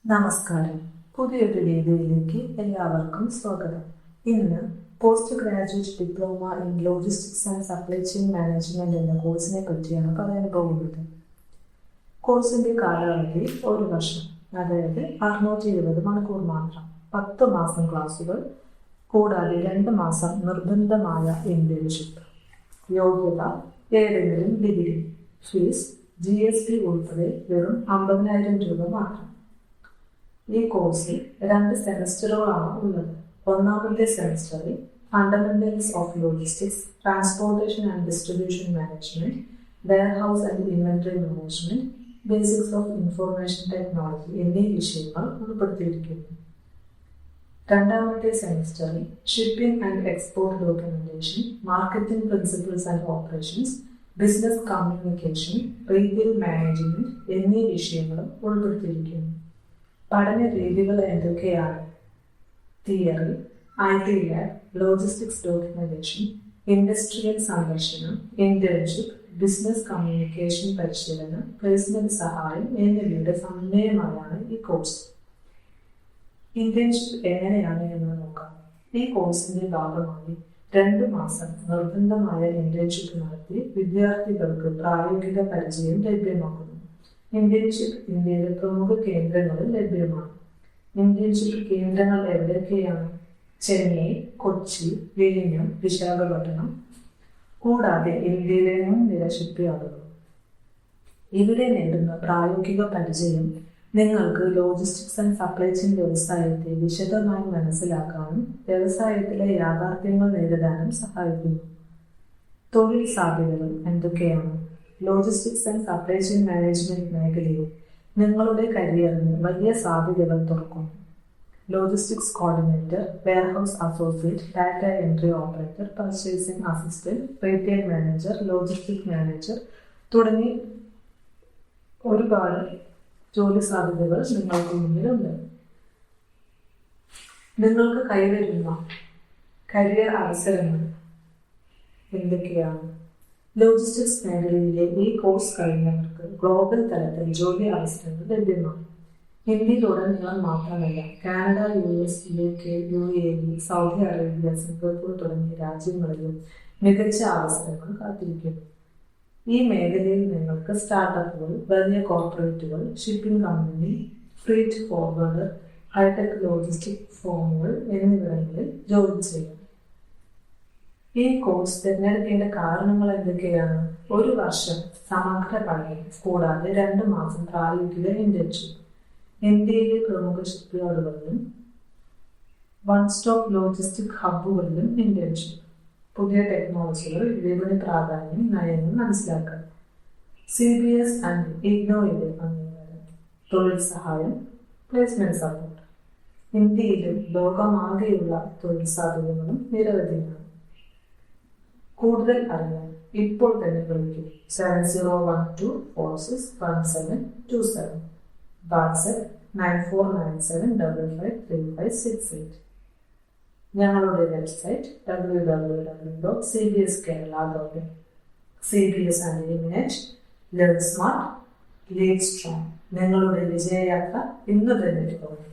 നമസ്കാരം. പുതിയൊരു വീഡിയോയിലേക്ക് എല്ലാവർക്കും സ്വാഗതം. ഇന്ന് post graduate diploma in logistics and supply chain management എന്ന കോഴ്സിനെ പറ്റിയാണ് പറയാൻ പോകുന്നത്. കോഴ്സിന്റെ കാലാവധി 1 വർഷം, അതായത് 620 മണിക്കൂർ മാത്രം. 10 മാസം ക്ലാസുകൾ കൂടാതെ 2 മാസം നിർബന്ധമായ ഇന്റേൺഷിപ്പ്. യോഗ്യത ഏതെങ്കിലും ഡിഗ്രി. ഫീസ് GST ഉൾപ്പെടെ വെറും 50,000 രൂപ മാത്രം. ഈ കോഴ്സിൽ 2 സെമസ്റ്ററുകളാണ് ഉള്ളത്. ഒന്നാമത്തെ സെമസ്റ്ററിൽ fundamentals of logistics, transportation and distribution management, warehouse and inventory management, basics of information technology എന്നീ വിഷയങ്ങൾ ഉൾപ്പെടുത്തിയിരിക്കുന്നു. രണ്ടാമത്തെ സെമസ്റ്ററിൽ shipping and export documentation, marketing principles and operations, business communication, retail management എന്നീ വിഷയങ്ങളും ഉൾപ്പെടുത്തിയിരിക്കുന്നു. പഠന രീതികൾ എന്തൊക്കെയാണ്? Theory, IT lab, logistics documentation, industrial സന്ദർശനം, ഇന്റേൺഷിപ്പ്, ബിസിനസ് കമ്മ്യൂണിക്കേഷൻ പരിശീലനം, പ്ലേസ്മെന്റ് സഹായം എന്നിവയുടെ സമന്വയമായാണ് ഈ കോഴ്സ്. ഇന്റേൺഷിപ്പ് എങ്ങനെയാണ് എന്ന് നോക്കാം. ഈ കോഴ്സിന്റെ ഭാഗമായി 2 മാസം നിർബന്ധമായ ഇന്റേൺഷിപ്പ് നടത്തി വിദ്യാർത്ഥികൾക്ക് പ്രായോഗിക പരിചയം ലഭ്യമാക്കുന്നു. ഇന്റേൺഷിപ്പ് ഇന്ത്യയിലെ പ്രമുഖ കേന്ദ്രങ്ങളിൽ ലഭ്യമാണ്. ഇന്റേൺഷിപ്പ് കേന്ദ്രങ്ങൾ എവിടെയൊക്കെയാണ്? ചെന്നൈ, കൊച്ചി, വിഴിഞ്ഞം, വിശാഖപട്ടണം, കൂടാതെ ഇന്ത്യയിലെ മുൻനിര ഷിപ്പ്യാർഡുകൾ. ഇവിടെ നേടുന്ന പ്രായോഗിക പരിചയം നിങ്ങൾക്ക് ലോജിസ്റ്റിക്സ് ആൻഡ് സപ്ലൈ ചെയിൻ വ്യവസായത്തെ വിശദമായി മനസ്സിലാക്കാനും വ്യവസായത്തിലെ യാഥാർത്ഥ്യങ്ങൾ നേരിടാനും സഹായിക്കുന്നു. തൊഴിൽ സാധ്യതകൾ എന്തൊക്കെയാണ്? Logistics and supply chain management മേഖലയിൽ നിങ്ങളുടെ കരിയറിന് വലിയ സാധ്യതകൾ തുറക്കുന്നു. Logistics coordinator, warehouse associate, data entry operator, purchasing assistant, retail manager, logistic manager തുടങ്ങി ഒരുപാട് ജോലി സാധ്യതകൾ നിങ്ങൾക്ക് മുന്നിലുണ്ട്. നിങ്ങൾക്ക് കൈവരുന്ന കരിയർ അവസരങ്ങൾ എന്തൊക്കെയാണ്? ലോജിസ്റ്റിക്സ് മേഖലയിലെ ഈ കോഴ്സ് കഴിഞ്ഞവർക്ക് ഗ്ലോബൽ തലത്തിൽ ജോലി അവസരങ്ങൾ ലഭ്യമാണ്. ഇന്ത്യയിലുടനീളം മാത്രമല്ല, Canada, US, UK, UAE, Saudi Arabia, Singapore തുടങ്ങിയ രാജ്യങ്ങളിലും മികച്ച അവസരങ്ങൾ കാത്തിരിക്കുന്നു. ഈ മേഖലയിൽ നിങ്ങൾക്ക് സ്റ്റാർട്ടപ്പുകൾ, വലിയ കോർപ്പറേറ്റുകൾ, shipping company, freight forwarder, hi-tech logistic ഫേമുകൾ എന്നിവിടങ്ങളിൽ ജോലി ചെയ്യാം. ഈ കോഴ്സ് തിരഞ്ഞെടുക്കേണ്ട കാരണങ്ങൾ എന്തൊക്കെയാണ്? 1 വർഷം സമഗ്ര പഠനം കൂടാതെ 2 മാസം പ്രായോഗിക ഇന്റേൺഷിപ്പ്. ഇന്ത്യയിലെ പ്രമുഖ ഷിപ്പ്യാർഡുകളിലും 1 സ്റ്റോപ്പ് ലോജിസ്റ്റിക് ഹബ്ബുകളിലും ഇന്റേൺഷിപ്പ്. പുതിയ ടെക്നോളജികൾ, വിപണി പ്രാധാന്യം, നയങ്ങൾ മനസ്സിലാക്കുക. CBS ആൻഡ് IGNOയുടെ അംഗീകാരം, തൊഴിൽ സഹായം, പ്ലേസ്മെന്റ് സപ്പോർട്ട്. ഇന്ത്യയിലും ലോകമാകെയുള്ള തൊഴിൽ സാധ്യതകളും നിരവധിയാണ്. കൂടുതൽ അറിയാൻ ഇപ്പോൾ തന്നെ വിളിക്കും 7012461727, വാട്സ്ആപ്പ് 9497553568. ഞങ്ങളുടെ website www.cbskerala.in. CBS and eliminate, learn smart, lead strong. നിങ്ങളുടെ വിജയയാത്ര ഇന്ന് തന്നെ തുടങ്ങും.